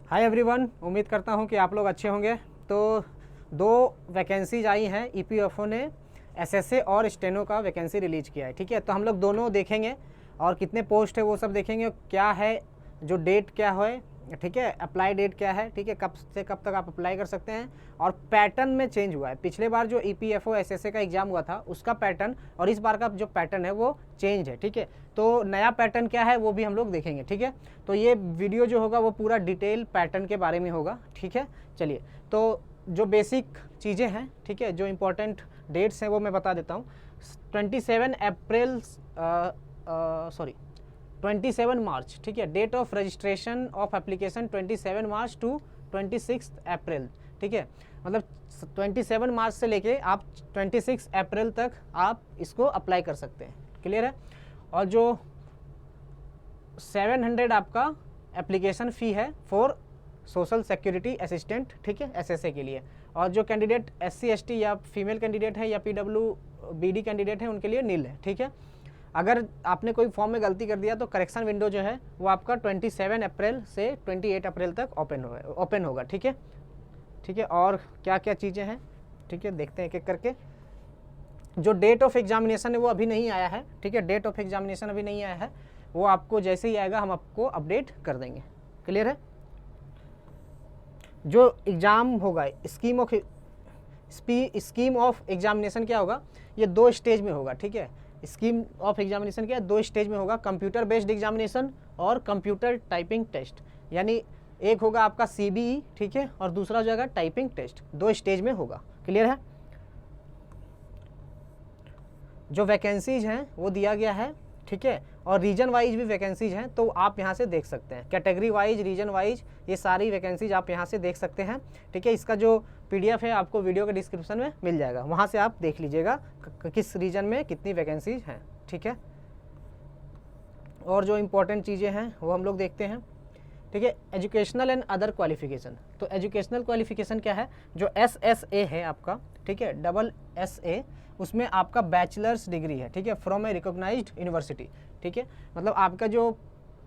Hi everyone, उम्मीद करता हूँ कि आप लोग अच्छे होंगे। तो दो वैकेंसीज आई हैं, ईपीएफओ ने एसएसए और स्टेनो का वैकेंसी रिलीज किया है। ठीक है, तो हम लोग दोनों देखेंगे और कितने पोस्ट है वो सब देखेंगे, क्या है जो डेट क्या है, ठीक है, अप्लाई डेट क्या है, ठीक है, कब से कब तक आप अप्लाई कर सकते हैं, और पैटर्न में चेंज हुआ है। पिछले बार जो ईपीएफओ एसएसए का एग्जाम हुआ था उसका पैटर्न और इस बार का जो पैटर्न है वो चेंज है। ठीक है, तो नया पैटर्न क्या है वो भी हम लोग देखेंगे। ठीक है, तो ये वीडियो जो होगा वो पूरा डिटेल पैटर्न के बारे में होगा। ठीक है, चलिए, तो जो बेसिक चीज़ें हैं, ठीक है, जो इम्पोर्टेंट डेट्स हैं वो मैं बता देता हूँ। 27 मार्च, ठीक है, date of registration of application 27 March to 26 April. ठीक है, मतलब 27 मार्च से लेके आप 26 अप्रैल तक आप इसको अप्लाई कर सकते हैं। क्लियर है। और जो 700 आपका एप्लीकेशन फ़ी है फॉर सोशल सिक्योरिटी असिस्टेंट, ठीक है, एसएसए के लिए। और जो कैंडिडेट SC ST या फीमेल कैंडिडेट है या PWBD कैंडिडेट है उनके लिए नील है। ठीक है, अगर आपने कोई फॉर्म में गलती कर दिया तो करेक्शन विंडो जो है वो आपका 27 अप्रैल से 28 अप्रैल तक ओपन होगा। ठीक है, ठीक है, और क्या क्या चीज़ें हैं, ठीक है, देखते हैं एक एक करके। जो डेट ऑफ एग्जामिनेशन है वो अभी नहीं आया है। ठीक है, डेट ऑफ एग्जामिनेशन अभी नहीं आया है, वो आपको जैसे ही आएगा हम आपको अपडेट कर देंगे। क्लियर है। जो एग्ज़ाम होगा, स्कीम ऑफ एग्जामिनेशन क्या होगा, ये 2 स्टेज में होगा। ठीक है, स्कीम ऑफ एग्जामिनेशन क्या है, 2 स्टेज में होगा, कंप्यूटर बेस्ड एग्जामिनेशन और कंप्यूटर टाइपिंग टेस्ट। यानी एक होगा आपका CBE, ठीक है, और दूसरा हो जाएगा टाइपिंग टेस्ट। 2 स्टेज में होगा। क्लियर है। जो वैकेंसीज हैं वो दिया गया है, ठीक है, और रीजन वाइज भी वैकेंसीज हैं, तो आप यहाँ से देख सकते हैं। कैटेगरी वाइज, रीजन वाइज, ये सारी वैकेंसीज आप यहाँ से देख सकते हैं। ठीक है, इसका जो PDF है आपको वीडियो के डिस्क्रिप्शन में मिल जाएगा, वहाँ से आप देख लीजिएगा किस रीजन में कितनी वैकेंसीज हैं। ठीक है, और जो इम्पोर्टेंट चीज़ें हैं वो हम लोग देखते हैं। ठीक है, एजुकेशनल एंड अदर क्वालिफिकेशन। तो एजुकेशनल क्वालिफिकेशन क्या है, जो SSA है आपका, ठीक है, SSA, उसमें आपका बैचलर्स डिग्री है, ठीक है, फ्रॉम ए रिकॉग्नाइज्ड यूनिवर्सिटी। ठीक है, मतलब आपका जो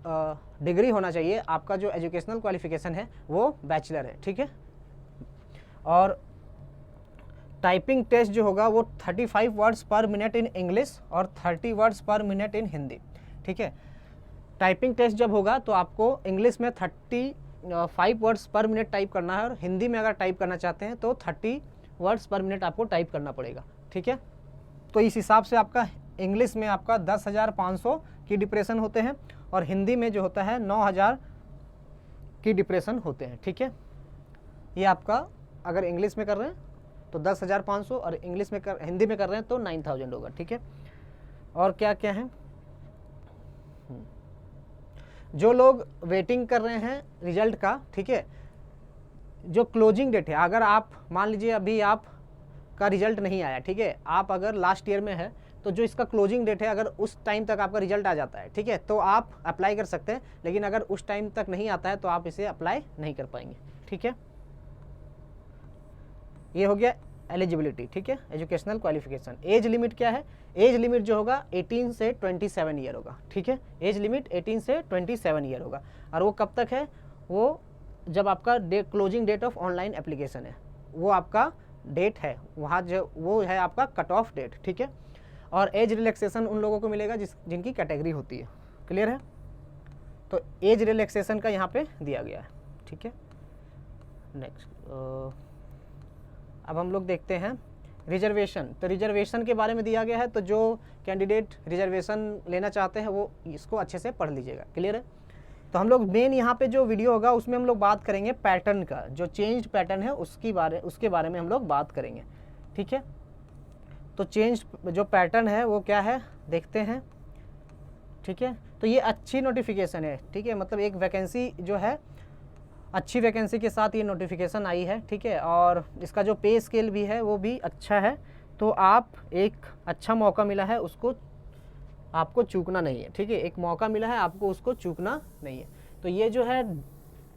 डिग्री होना चाहिए, आपका जो एजुकेशनल क्वालिफिकेशन है वो बैचलर है। ठीक है, और टाइपिंग टेस्ट जो होगा वो 35 वर्ड्स पर मिनट इन इंग्लिश और 30 वर्ड्स पर मिनट इन हिंदी। ठीक है, टाइपिंग टेस्ट जब होगा तो आपको इंग्लिश में 35 वर्ड्स पर मिनट टाइप करना है, और हिंदी में अगर टाइप करना चाहते हैं तो 30 वर्ड्स पर मिनट आपको टाइप करना पड़ेगा। ठीक है, तो इस हिसाब से आपका इंग्लिश में आपका 10,500 की डिप्रेशन होते हैं, और हिंदी में जो होता है 9,000 की डिप्रेशन होते हैं। ठीक है, ये आपका अगर इंग्लिश में कर रहे हैं तो 10,500, और हिंदी में कर रहे हैं तो 9,000 होगा। ठीक है, और क्या क्या है, जो लोग वेटिंग कर रहे हैं रिजल्ट का, ठीक है, जो क्लोजिंग डेट है, अगर आप मान लीजिए अभी आप का रिजल्ट नहीं आया, ठीक है, आप अगर लास्ट ईयर में है तो जो इसका क्लोजिंग डेट है, अगर उस टाइम तक आपका रिजल्ट आ जाता है, ठीक है, तो आप अप्लाई कर सकते हैं। लेकिन अगर उस टाइम तक नहीं आता है तो आप इसे अप्लाई नहीं कर पाएंगे। ठीक है, ये हो गया एलिजिबिलिटी। ठीक है, एजुकेशनल क्वालिफिकेशन। एज लिमिट क्या है, एज लिमिट जो होगा 18 से 27 ईयर होगा। ठीक है, एज लिमिट 18 से 27 ईयर होगा, और वो कब तक है, वो जब आपका closing date of online application है, वो आपका डेट है, वहाँ जो वो है आपका कट ऑफ डेट। ठीक है, और एज रिलैक्सेशन उन लोगों को मिलेगा जिनकी कैटेगरी होती है। क्लियर है, तो एज रिलैक्सेशन का यहाँ पे दिया गया है। ठीक है, नेक्स्ट अब हम लोग देखते हैं रिजर्वेशन। तो रिजर्वेशन के बारे में दिया गया है, तो जो कैंडिडेट रिजर्वेशन लेना चाहते हैं वो इसको अच्छे से पढ़ लीजिएगा। क्लियर है, तो हम लोग मेन यहाँ पे जो वीडियो होगा उसमें हम लोग बात करेंगे पैटर्न का, जो चेंज पैटर्न है उसके बारे में हम लोग बात करेंगे। ठीक है, तो चेंज जो पैटर्न है वो क्या है देखते हैं। ठीक है, तो ये अच्छी नोटिफिकेशन है। ठीक है, मतलब एक वैकेंसी जो है, अच्छी वैकेंसी के साथ ये नोटिफिकेशन आई है। ठीक है, और इसका जो पे स्केल भी है वो भी अच्छा है, तो आप एक अच्छा मौका मिला है, उसको आपको चूकना नहीं है। ठीक है, एक मौका मिला है, आपको उसको चूकना नहीं है। तो ये जो है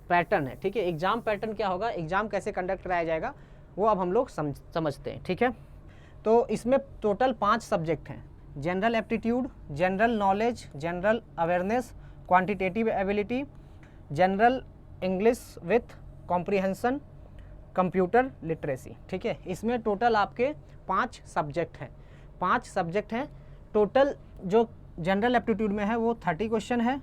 पैटर्न है। ठीक है, एग्ज़ाम पैटर्न क्या होगा, एग्ज़ाम कैसे कंडक्ट कराया जाएगा वो अब हम लोग समझते हैं। ठीक है, तो इसमें टोटल 5 सब्जेक्ट हैं, general aptitude, general knowledge, general awareness, quantitative ability, general English with comprehension, computer literacy. ठीक है, इसमें टोटल आपके 5 सब्जेक्ट हैं, 5 सब्जेक्ट हैं टोटल। जो जनरल एप्टीट्यूड में है वो 30 क्वेश्चन है,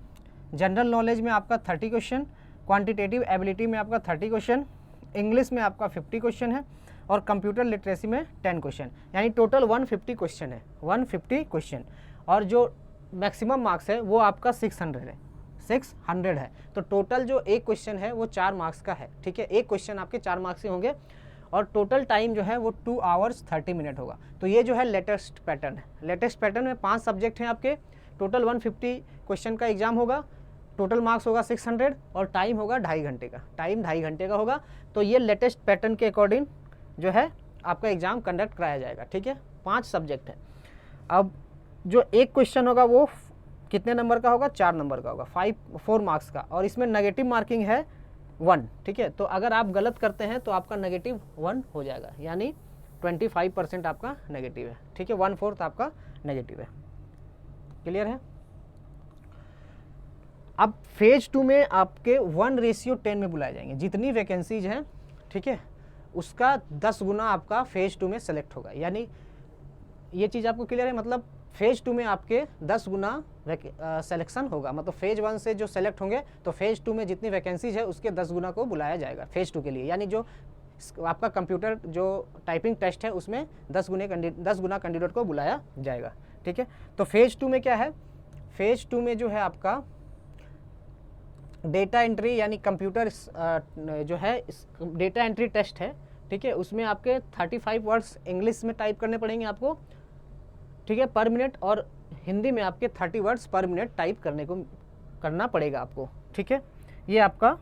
जनरल नॉलेज में आपका 30 क्वेश्चन, क्वांटिटेटिव एबिलिटी में आपका 30 क्वेश्चन, इंग्लिश में आपका 50 क्वेश्चन है और कंप्यूटर लिटरेसी में 10 क्वेश्चन, यानी टोटल 150 क्वेश्चन है, 150 क्वेश्चन। और जो मैक्सिमम मार्क्स है वो आपका 600 है, 600 है। तो टोटल जो एक क्वेश्चन है वो 4 मार्क्स का है। ठीक है, एक क्वेश्चन आपके 4 मार्क्स के होंगे और टोटल टाइम जो है वो 2 आवर्स 30 मिनट होगा। तो ये जो है लेटेस्ट पैटर्न है। लेटेस्ट पैटर्न में 5 सब्जेक्ट हैं आपके, टोटल 150 क्वेश्चन का एग्जाम होगा, टोटल मार्क्स होगा 600 और टाइम होगा 2.5 घंटे का, टाइम 2.5 घंटे का होगा। तो ये लेटेस्ट पैटर्न के अकॉर्डिंग जो है आपका एग्ज़ाम कंडक्ट कराया जाएगा। ठीक है, 5 सब्जेक्ट है। अब जो एक क्वेश्चन होगा वो कितने नंबर का होगा, 4 नंबर का होगा, 4 मार्क्स का, और इसमें नेगेटिव मार्किंग है 1। ठीक है, तो अगर आप गलत करते हैं तो आपका नेगेटिव 1 हो जाएगा, यानी 25% आपका नेगेटिव है। ठीक है, 1/4 आपका नेगेटिव है। क्लियर है। अब फेज 2 में आपके 1:10 में बुलाए जाएंगे, जितनी वैकेंसीज हैं, ठीक है, उसका 10 गुना आपका फेज 2 में सेलेक्ट होगा। यानी ये चीज़ आपको क्लियर है, मतलब फेज 2 में आपके 10 गुना सेलेक्शन होगा। मतलब फेज 1 से जो सेलेक्ट होंगे तो फेज 2 में जितनी वैकेंसीज है उसके 10 गुना को बुलाया जाएगा फेज 2 के लिए। यानी जो आपका कंप्यूटर जो टाइपिंग टेस्ट है उसमें 10 गुना कैंडिडेट को बुलाया जाएगा। ठीक है, तो फेज 2 में क्या है, फेज 2 में जो है आपका डेटा एंट्री, यानी कंप्यूटर जो है डेटा एंट्री टेस्ट है। ठीक है, उसमें आपके 35 वर्ड्स इंग्लिश में टाइप करने पड़ेंगे आपको, ठीक है, पर मिनट, और हिंदी में आपके 30 वर्ड्स पर मिनट टाइप करना पड़ेगा आपको। ठीक है, ये आपका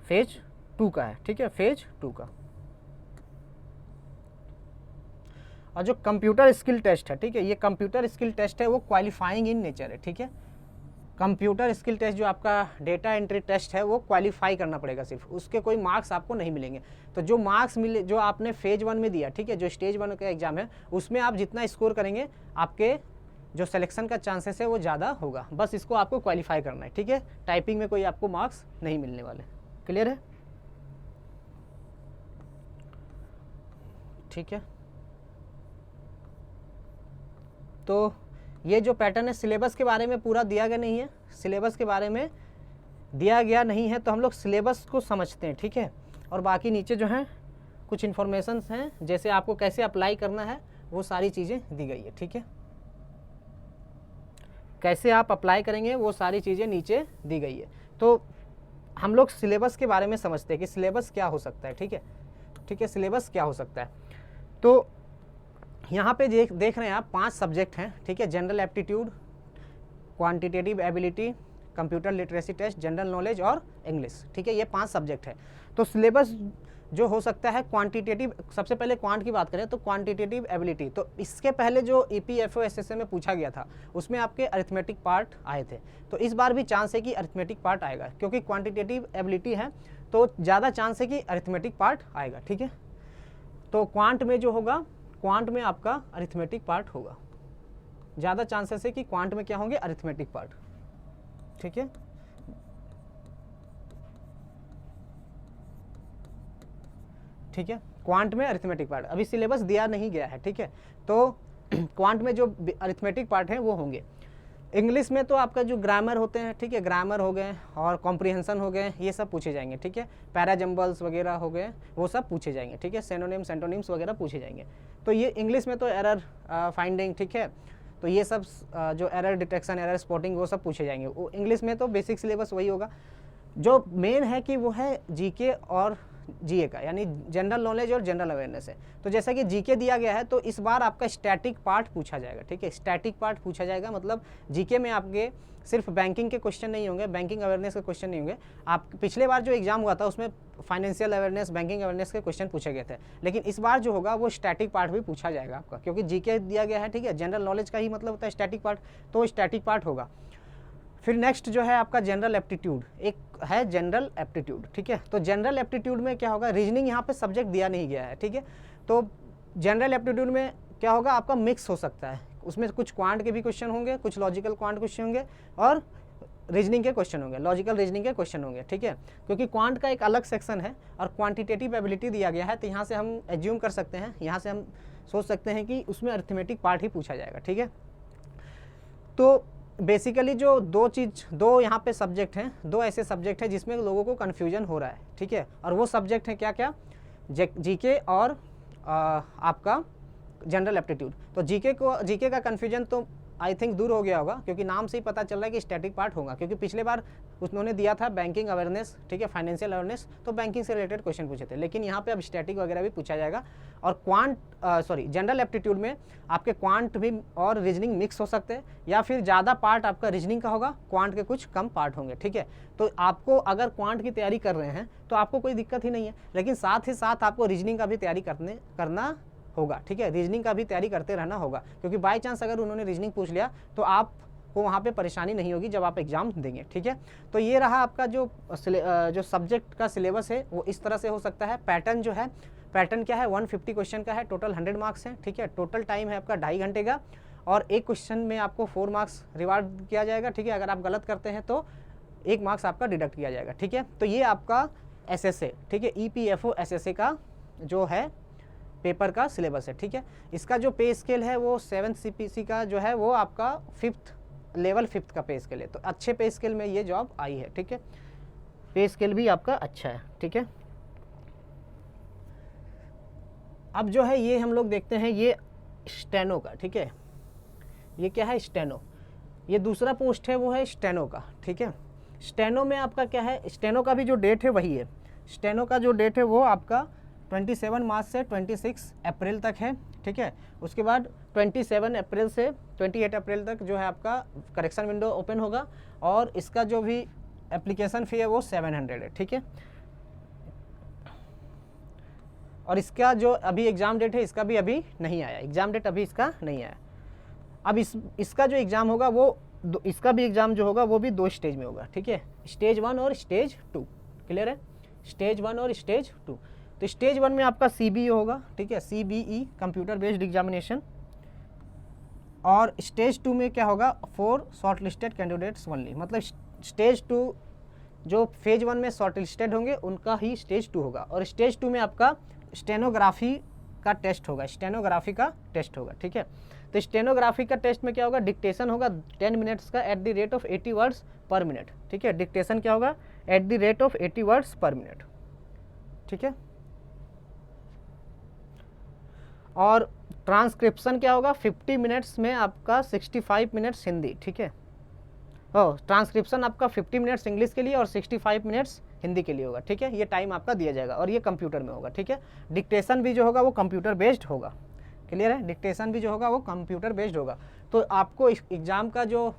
फेज 2 का है। ठीक है, फेज 2 का। और जो कंप्यूटर स्किल टेस्ट है, ठीक है, ये कंप्यूटर स्किल टेस्ट है वो क्वालिफाइंग इन नेचर है। ठीक है, कंप्यूटर स्किल टेस्ट जो आपका डेटा एंट्री टेस्ट है वो क्वालिफाई करना पड़ेगा सिर्फ, उसके कोई मार्क्स आपको नहीं मिलेंगे। तो जो मार्क्स मिले जो आपने फेज 1 में दिया, ठीक है, जो स्टेज 1 का एग्जाम है उसमें आप जितना स्कोर करेंगे आपके जो सिलेक्शन का चांसेस है वो ज़्यादा होगा। बस इसको आपको क्वालिफाई करना है। ठीक है, टाइपिंग में कोई आपको मार्क्स नहीं मिलने वाले। क्लियर है। ठीक है, तो ये जो पैटर्न है सिलेबस के बारे में पूरा दिया गया नहीं है, सिलेबस के बारे में दिया गया नहीं है, तो हम लोग सिलेबस को समझते हैं। ठीक है, और बाकी नीचे जो हैं कुछ इन्फॉर्मेशन हैं, जैसे आपको कैसे अप्लाई करना है वो सारी चीज़ें दी गई है। ठीक है, कैसे आप अप्लाई करेंगे वो सारी चीज़ें नीचे दी गई है। तो हम लोग सिलेबस के बारे में समझते हैं कि सिलेबस क्या हो सकता है। ठीक है, ठीक है, सिलेबस क्या हो सकता है। तो यहाँ पे देख रहे हैं आप 5 सब्जेक्ट हैं। ठीक है, general aptitude, quantitative ability, computer literacy test, general knowledge और इंग्लिश। ठीक है, ये 5 सब्जेक्ट है। तो सिलेबस जो हो सकता है क्वांटिटेटिव, सबसे पहले क्वांट की बात करें तो क्वांटिटेटिव एबिलिटी, तो इसके पहले जो ईपीएफओ एसएसए में पूछा गया था उसमें आपके अरिथमेटिक पार्ट आए थे। तो इस बार भी चांस है कि अरिथमेटिक पार्ट आएगा, क्योंकि क्वांटिटेटिव एबिलिटी है तो ज़्यादा चांस है कि अरिथमेटिक पार्ट आएगा। ठीक है, तो क्वांट में जो होगा, क्वांट में आपका अरिथमेटिक पार्ट होगा, ज़्यादा चांसेस है कि क्वांट में क्या होंगे, अरिथमेटिक पार्ट। ठीक है, ठीक है, क्वांट में अरिथमेटिक पार्ट अभी सिलेबस दिया नहीं गया है। ठीक है, तो क्वांट में जो अरिथमेटिक पार्ट हैं वो होंगे। इंग्लिश में तो आपका जो ग्रामर होते हैं, ठीक है, ग्रामर हो गए और कॉम्प्रिहेंशन हो गए, ये सब पूछे जाएंगे। ठीक है, पैराजम्बल्स वगैरह हो गए, वो सब पूछे जाएंगे। ठीक है, सिनोनिम्स एंटोनिम्स वगैरह पूछे जाएंगे। तो ये इंग्लिश में तो एरर फाइंडिंग, ठीक है, तो ये सब जो एरर डिटेक्शन, एरर स्पॉटिंग, वो सब पूछे जाएंगे। वो इंग्लिश में तो बेसिक सिलेबस वही होगा। जो मेन है कि वो है जीके और जीए का, यानी जनरल नॉलेज और जनरल अवेयरनेस है। तो जैसा कि जीके दिया गया है तो इस बार आपका स्टैटिक पार्ट पूछा जाएगा। ठीक है, स्टैटिक पार्ट पूछा जाएगा, मतलब जीके में आपके सिर्फ बैंकिंग के क्वेश्चन नहीं होंगे, बैंकिंग अवेयरनेस के क्वेश्चन नहीं होंगे। आप पिछले बार जो एग्जाम हुआ था उसमें फाइनेंशियल अवेयरनेस, बैंकिंग अवेयरनेस के क्वेश्चन पूछे गए थे, लेकिन इस बार जो होगा वो स्टैटिक पार्ट भी पूछा जाएगा आपका, क्योंकि जीके दिया गया है। ठीक है, जनरल नॉलेज का ही मतलब होता है स्टैटिक पार्ट, तो स्टैटिक पार्ट होगा। फिर नेक्स्ट जो है आपका जनरल एप्टीट्यूड, एक है जनरल एप्टीट्यूड। ठीक है, तो जनरल एप्टीट्यूड में क्या होगा, रीजनिंग यहाँ पे सब्जेक्ट दिया नहीं गया है। ठीक है, तो जनरल एप्टीट्यूड में क्या होगा, आपका मिक्स हो सकता है, उसमें कुछ क्वांट के भी क्वेश्चन होंगे, कुछ लॉजिकल क्वांट क्वेश्चन होंगे और रीजनिंग के क्वेश्चन होंगे, लॉजिकल रीजनिंग के क्वेश्चन होंगे, ठीक है, क्योंकि क्वांट का एक अलग सेक्शन है और क्वांटिटेटिव एबिलिटी दिया गया है, तो यहाँ से हम एज्यूम कर सकते हैं, यहाँ से हम सोच सकते हैं कि उसमें अरिथमेटिक पार्ट ही पूछा जाएगा, ठीक है। तो बेसिकली जो दो यहाँ पे सब्जेक्ट हैं, दो ऐसे सब्जेक्ट हैं जिसमें लोगों को कन्फ्यूजन हो रहा है, ठीक है, और वो सब्जेक्ट हैं क्या क्या, जीके और आपका जनरल एप्टीट्यूड। तो जीके का कन्फ्यूजन तो आई थिंक दूर हो गया होगा, क्योंकि नाम से ही पता चल रहा है कि स्टैटिक पार्ट होगा, क्योंकि पिछले बार उन्होंने दिया था बैंकिंग अवेयरनेस, ठीक है, फाइनेंशियल अवेयरनेस, तो बैंकिंग से रिलेटेड क्वेश्चन पूछे थे, लेकिन यहाँ पे अब स्टैटिक वगैरह भी पूछा जाएगा। और जनरल एप्टीट्यूड में आपके क्वांट भी और रीजनिंग मिक्स हो सकते हैं, या फिर ज़्यादा पार्ट आपका रीजनिंग का होगा, क्वांट के कुछ कम पार्ट होंगे, ठीक है। तो आपको अगर क्वांट की तैयारी कर रहे हैं तो आपको कोई दिक्कत ही नहीं है, लेकिन साथ ही साथ आपको रीजनिंग का भी तैयारी करना होगा, ठीक है, रीजनिंग का भी तैयारी करते रहना होगा, क्योंकि बाय चांस अगर उन्होंने रीजनिंग पूछ लिया तो आपको वहाँ पे परेशानी नहीं होगी जब आप एग्जाम देंगे, ठीक है। तो ये रहा आपका जो सब्जेक्ट का सिलेबस है, वो इस तरह से हो सकता है। पैटर्न जो है, पैटर्न क्या है, 150 क्वेश्चन का है, टोटल 100 मार्क्स है, ठीक है, टोटल टाइम है आपका 2.5 घंटे का, और एक क्वेश्चन में आपको 4 मार्क्स रिवार्ड किया जाएगा, ठीक है, अगर आप गलत करते हैं तो 1 मार्क्स आपका डिडक्ट किया जाएगा, ठीक है। तो ये आपका SSA, ठीक है, EPFO SSA का जो है पेपर का सिलेबस है, ठीक है। इसका जो पे स्केल है वो 7th CPC का जो है वो आपका 5th लेवल 5th का पे स्केल है, तो अच्छे पे स्केल में ये जॉब आई है, ठीक है, पे स्केल भी आपका अच्छा है, ठीक है। अब जो है ये हम लोग देखते हैं ये स्टेनो का, ठीक है, ये क्या है, स्टेनो, ये दूसरा पोस्ट है वो है स्टेनो का, ठीक है। स्टेनो में आपका क्या है, स्टेनो का भी जो डेट है वही है, स्टेनो का जो डेट है वो आपका 27 मार्च से 26 अप्रैल तक है, ठीक है। उसके बाद 27 अप्रैल से 28 अप्रैल तक जो है आपका करेक्शन विंडो ओपन होगा, और इसका जो भी एप्लीकेशन फ़ी है वो 700 है, ठीक है। और इसका जो अभी एग्ज़ाम डेट है इसका भी अभी नहीं आया, एग्ज़ाम डेट अभी इसका नहीं आया। अब इसका जो एग्ज़ाम होगा वो इसका भी एग्ज़ाम जो होगा वो भी 2 स्टेज में होगा, ठीक है, स्टेज 1 और स्टेज 2, क्लियर है, स्टेज 1 और स्टेज 2। तो स्टेज 1 में आपका CBE होगा, ठीक है, CBE कंप्यूटर बेस्ड एग्जामिनेशन, और स्टेज 2 में क्या होगा, for short listed candidates only, मतलब स्टेज 2 जो फेज 1 में शॉर्ट लिस्टेड होंगे उनका ही स्टेज 2 होगा, और स्टेज 2 में आपका स्टेनोग्राफी का टेस्ट होगा, स्टेनोग्राफी का टेस्ट होगा, ठीक है। तो स्टेनोग्राफी का टेस्ट में क्या होगा, डिक्टेशन होगा 10 मिनट्स का at the rate of 80 words पर मिनट, ठीक है, डिक्टेशन क्या होगा at the rate of 80 words पर मिनट, ठीक है। और ट्रांसक्रिप्शन क्या होगा, 50 मिनट्स में आपका 65 मिनट्स हिंदी, ठीक है, ट्रांसक्रिप्शन आपका 50 मिनट्स इंग्लिश के लिए और 65 मिनट्स हिंदी के लिए होगा, ठीक है, ये टाइम आपका दिया जाएगा, और ये कंप्यूटर में होगा, ठीक है। डिक्टेशन भी जो होगा वो कंप्यूटर बेस्ड होगा, क्लियर है, डिक्टेशन भी जो होगा वो कंप्यूटर बेस्ड होगा। तो आपको एग्ज़ाम का जो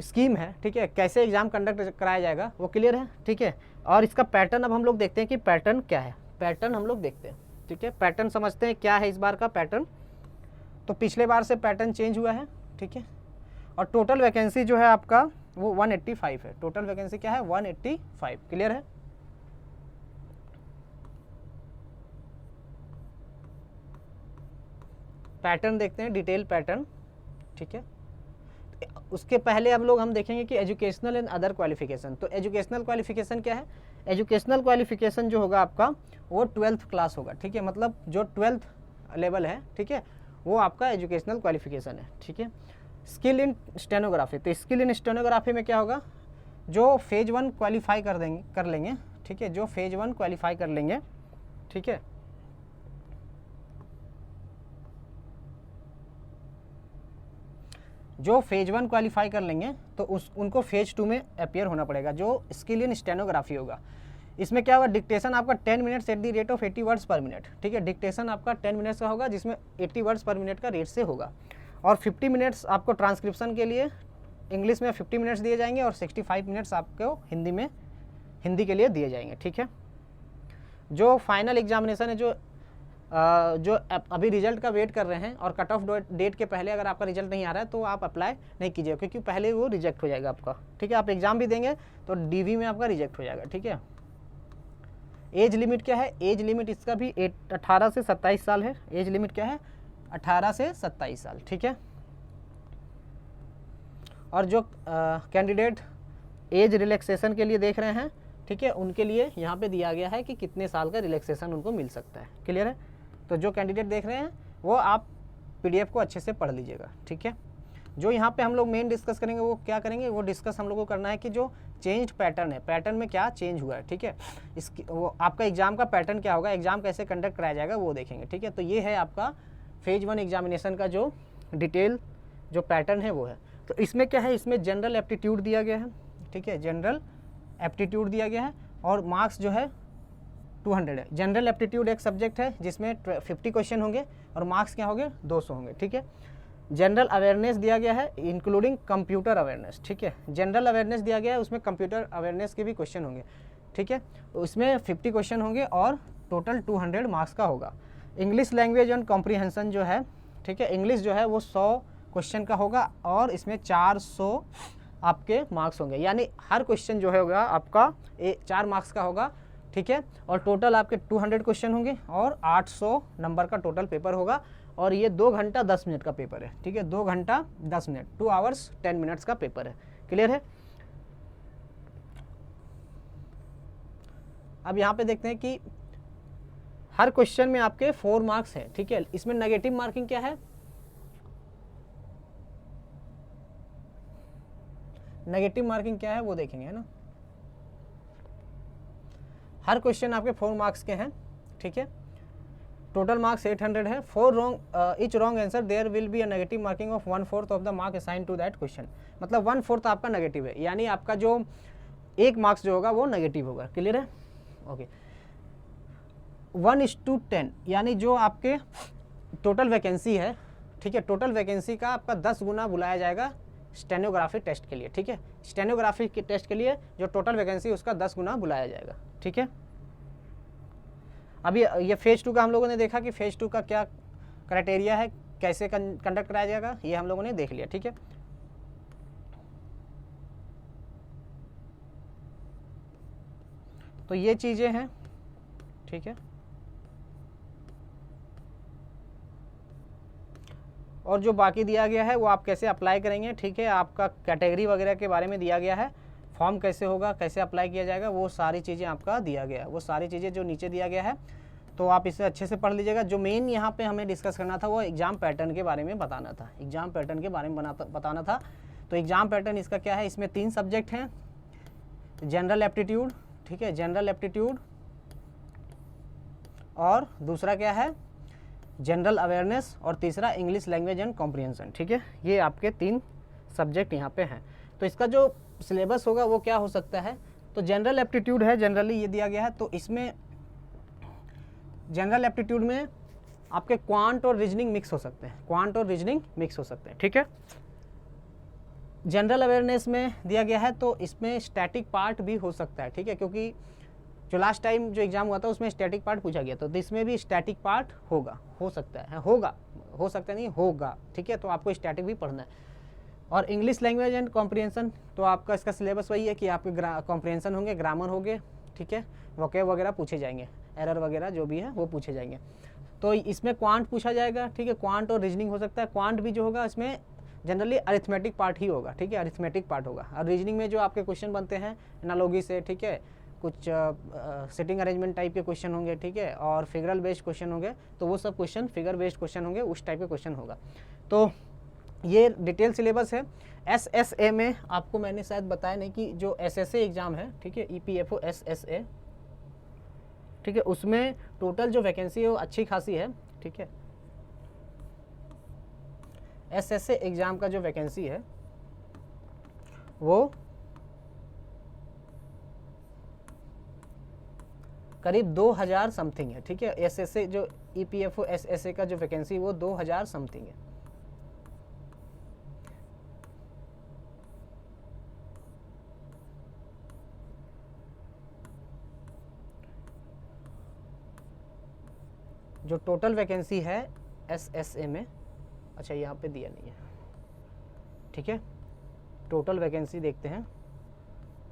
स्कीम है, ठीक है, कैसे एग्ज़ाम कंडक्ट कराया जाएगा वो क्लियर है, ठीक है। और इसका पैटर्न अब हम लोग देखते हैं कि पैटर्न क्या है, पैटर्न हम लोग देखते हैं, ठीक है, पैटर्न समझते हैं क्या है इस बार का पैटर्न। तो पिछले बार से पैटर्न चेंज हुआ है, ठीक है, और टोटल वैकेंसी जो है आपका वो 185 है, टोटल वैकेंसी क्या है 185, क्लियर है। पैटर्न देखते हैं, डिटेल पैटर्न, ठीक है। उसके पहले अब लोग हम देखेंगे कि एजुकेशनल एंड अदर क्वालिफिकेशन। तो एजुकेशनल क्वालिफिकेशन क्या है, एजुकेशनल क्वालिफिकेशन जो होगा आपका वो 12th क्लास होगा, ठीक है, मतलब जो 12th लेवल है, ठीक है, वो आपका एजुकेशनल क्वालिफिकेशन है, ठीक है। स्किल इन स्टेनोग्राफी, तो स्किल इन स्टेनोग्राफी में क्या होगा, जो फेज 1 क्वालिफाई कर लेंगे, ठीक है, जो फेज 1 क्वालिफाई कर लेंगे, ठीक है, जो फेज 1 क्वालिफाई कर लेंगे तो उनको फेज 2 में अपियर होना पड़ेगा, जो स्किल इन स्टेनोग्राफी होगा। इसमें क्या होगा, डिक्टेशन आपका 10 minutes at the rate of 80 words पर मिनट, ठीक है, डिक्टेशन आपका 10 मिनट्स का होगा जिसमें 80 वर्ड्स पर मिनट का रेट से होगा, और 50 मिनट्स आपको ट्रांसक्रिप्शन के लिए इंग्लिश में 50 मिनट्स दिए जाएंगे, और 65 मिनट्स आपको हिंदी के लिए दिए जाएंगे, ठीक है। जो फाइनल एग्जामिनेशन है, जो अभी रिजल्ट का वेट कर रहे हैं, और कट ऑफ डेट के पहले अगर आपका रिजल्ट नहीं आ रहा है तो आप अप्लाई नहीं कीजिए, क्योंकि पहले वो रिजेक्ट हो जाएगा आपका, ठीक है। आप एग्जाम भी देंगे तो DV में आपका रिजेक्ट हो जाएगा, ठीक है। एज लिमिट क्या है, एज लिमिट इसका भी 18 से 27 साल है, एज लिमिट क्या है 18 से 27 साल, ठीक है। और जो कैंडिडेट एज रिलैक्सेशन के लिए देख रहे हैं, ठीक है, उनके लिए यहाँ पे दिया गया है कि कितने साल का रिलैक्सेशन उनको मिल सकता है। क्लियर है? तो जो कैंडिडेट देख रहे हैं वो आप PDF को अच्छे से पढ़ लीजिएगा, ठीक है। जो यहाँ पे हम लोग मेन डिस्कस करेंगे वो क्या करेंगे, वो डिस्कस हम लोग को करना है कि जो चेंज पैटर्न है, पैटर्न में क्या चेंज हुआ है, ठीक है। इसकी वो आपका एग्जाम का पैटर्न क्या होगा, एग्जाम कैसे कंडक्ट कराया जाएगा वो देखेंगे, ठीक है। तो ये है आपका फेज 1 एग्जामिनेशन का जो डिटेल जो पैटर्न है वो है। तो इसमें क्या है, इसमें जनरल एप्टीट्यूड दिया गया है, ठीक है, जनरल एप्टीट्यूड दिया गया है और मार्क्स जो है 200 है। जनरल एप्टीट्यूड एक सब्जेक्ट है जिसमें 50 क्वेश्चन होंगे और मार्क्स क्या होंगे 200 होंगे, ठीक है। जनरल अवेयरनेस दिया गया है इंक्लूडिंग कंप्यूटर अवेयरनेस, ठीक है। जनरल अवेयरनेस दिया गया है, उसमें कंप्यूटर अवेयरनेस के भी क्वेश्चन होंगे, ठीक है। उसमें 50 क्वेश्चन होंगे और टोटल 200 मार्क्स का होगा। इंग्लिश लैंग्वेज एंड कॉम्प्रीहेंशन जो है, ठीक है, इंग्लिश जो है वो 100 क्वेश्चन का होगा और इसमें 400 आपके मार्क्स होंगे, यानी हर क्वेश्चन जो होगा आपका 4 मार्क्स का होगा, ठीक है। और टोटल आपके 200 क्वेश्चन होंगे और 800 नंबर का टोटल पेपर होगा और ये 2 घंटा 10 मिनट का पेपर है, ठीक है। 2 घंटा 10 मिनट, 2 आवर्स 10 मिनट्स का पेपर है। क्लियर है? अब यहाँ पे देखते हैं कि हर क्वेश्चन में आपके 4 मार्क्स है, ठीक है। इसमें नेगेटिव मार्किंग क्या है, नेगेटिव मार्किंग क्या है वो देखेंगे, है ना। हर क्वेश्चन आपके 4 मार्क्स के हैं, ठीक है। टोटल मार्क्स 800 है। For wrong each wrong answer there will be a negative marking of 1/4 of the mark assign to that question. मतलब 1/4 आपका नेगेटिव है, यानी आपका जो 1 मार्क्स जो होगा वो नेगेटिव होगा। क्लियर है? ओके। 1:10 यानी जो आपके टोटल वैकेंसी है, ठीक है, टोटल वैकेंसी का आपका 10 गुना बुलाया जाएगा स्टेनोग्राफी टेस्ट के लिए, ठीक है। स्टेनोग्राफी के टेस्ट के लिए जो टोटल वैकेंसी उसका 10 गुना बुलाया जाएगा, ठीक है। अभी ये फेज 2 का हम लोगों ने देखा कि फेज 2 का क्या क्राइटेरिया है, कैसे कंडक्ट कराया जाएगा, ये हम लोगों ने देख लिया, ठीक है। तो ये चीज़ें हैं, ठीक है। और जो बाकी दिया गया है वो आप कैसे अप्लाई करेंगे, ठीक है। आपका कैटेगरी वगैरह के बारे में दिया गया है, फॉर्म कैसे होगा, कैसे अप्लाई किया जाएगा, वो सारी चीज़ें आपका दिया गया है, वो सारी चीज़ें जो नीचे दिया गया है तो आप इसे अच्छे से पढ़ लीजिएगा। जो मेन यहाँ पे हमें डिस्कस करना था वो एग्जाम पैटर्न के बारे में बताना था, एग्जाम पैटर्न के बारे में बताना था। तो एग्जाम पैटर्न इसका क्या है, इसमें 3 सब्जेक्ट हैं, जनरल एप्टीट्यूड, ठीक है, जनरल एप्टीट्यूड, और दूसरा क्या है जनरल अवेयरनेस, और तीसरा इंग्लिश लैंग्वेज एंड कॉम्प्रीहेंशन, ठीक है। ये आपके 3 सब्जेक्ट यहाँ पे हैं। तो इसका जो सिलेबस होगा वो क्या हो सकता है, तो जनरल एप्टीट्यूड है, जनरली ये दिया गया है। तो इसमें जनरल एप्टीट्यूड में आपके क्वांट और रीजनिंग मिक्स हो सकते हैं, क्वांट और रीजनिंग मिक्स हो सकते हैं, ठीक है। जनरल अवेयरनेस में दिया गया है तो इसमें स्टैटिक पार्ट भी हो सकता है, ठीक है, क्योंकि जो लास्ट टाइम जो एग्जाम हुआ था उसमें स्टैटिक पार्ट पूछा गया, तो इसमें भी स्टैटिक पार्ट होगा, हो सकता है, होगा, हो सकता नहीं होगा, ठीक है। तो आपको स्टैटिक भी पढ़ना है। और इंग्लिश लैंग्वेज एंड कॉम्प्रीहेंशन, तो आपका इसका सिलेबस वही है कि आपके कॉम्प्रीहेंशन होंगे, ग्रामर होंगे, ठीक है, वोकैब वगैरह पूछे जाएंगे, एरर वगैरह जो भी है वो पूछे जाएंगे। तो इसमें क्वांट पूछा जाएगा, ठीक है, क्वांट और रीजनिंग हो सकता है। क्वांट भी जो होगा इसमें जनरली अरिथमेटिक पार्ट ही होगा, ठीक है, अरिथमेटिक पार्ट होगा। और रीजनिंग में जो आपके क्वेश्चन बनते हैं एनालॉजी से, ठीक है, कुछ सिटिंग अरेंजमेंट टाइप के क्वेश्चन होंगे, ठीक है, और फिगरल बेस्ड क्वेश्चन होंगे, तो वो सब क्वेश्चन फिगर बेस्ड क्वेश्चन होंगे, उस टाइप के क्वेश्चन होगा। तो ये डिटेल सिलेबस है। SSA में आपको मैंने शायद बताया नहीं कि जो SSA एग्ज़ाम है, ठीक है, EPFO SSA, ठीक है, उसमें टोटल जो वैकेंसी है वो अच्छी खासी है, ठीक है। SSA एग्ज़ाम का जो वैकेंसी है वो करीब 2000 समथिंग है, ठीक है। SSA जो EPFO SSA का जो वैकेंसी वो 2000 समथिंग है। जो टोटल वैकेंसी है SSA में, अच्छा यहाँ पे दिया नहीं है, ठीक है। टोटल वैकेंसी देखते हैं,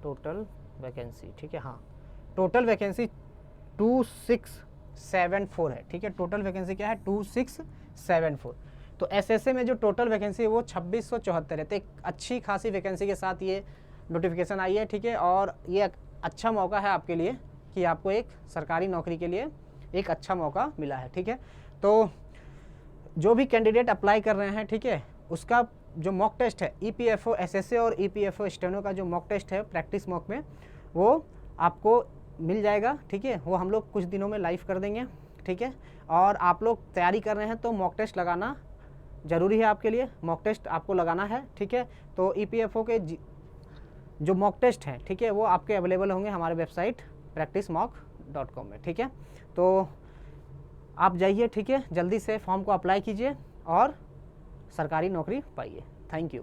टोटल वैकेंसी, ठीक है, हाँ, टोटल वैकेंसी 2674 है, ठीक है। टोटल वैकेंसी क्या है 2674। तो एसएसए में जो टोटल वैकेंसी है वो 2674 है। तो एक अच्छी खासी वैकेंसी के साथ ये नोटिफिकेशन आई है, ठीक है। और ये अच्छा मौका है आपके लिए कि आपको एक सरकारी नौकरी के लिए एक अच्छा मौका मिला है, ठीक है। तो जो भी कैंडिडेट अप्लाई कर रहे हैं, ठीक है, उसका जो मॉक टेस्ट है ईपीएफओ एसएसए और ईपीएफओ स्टेनो का जो मॉक टेस्ट है प्रैक्टिस मॉक में, वो आपको मिल जाएगा, ठीक है। वो हम लोग कुछ दिनों में लाइव कर देंगे, ठीक है। और आप लोग तैयारी कर रहे हैं तो मॉक टेस्ट लगाना ज़रूरी है आपके लिए, मॉक टेस्ट आपको लगाना है, ठीक है। तो ईपीएफओ के जो मॉक टेस्ट हैं, ठीक है, वो आपके अवेलेबल होंगे हमारे वेबसाइट practicemock.com में, ठीक है। तो आप जाइए, ठीक है, जल्दी से फॉर्म को अप्लाई कीजिए और सरकारी नौकरी पाइए। Thank you.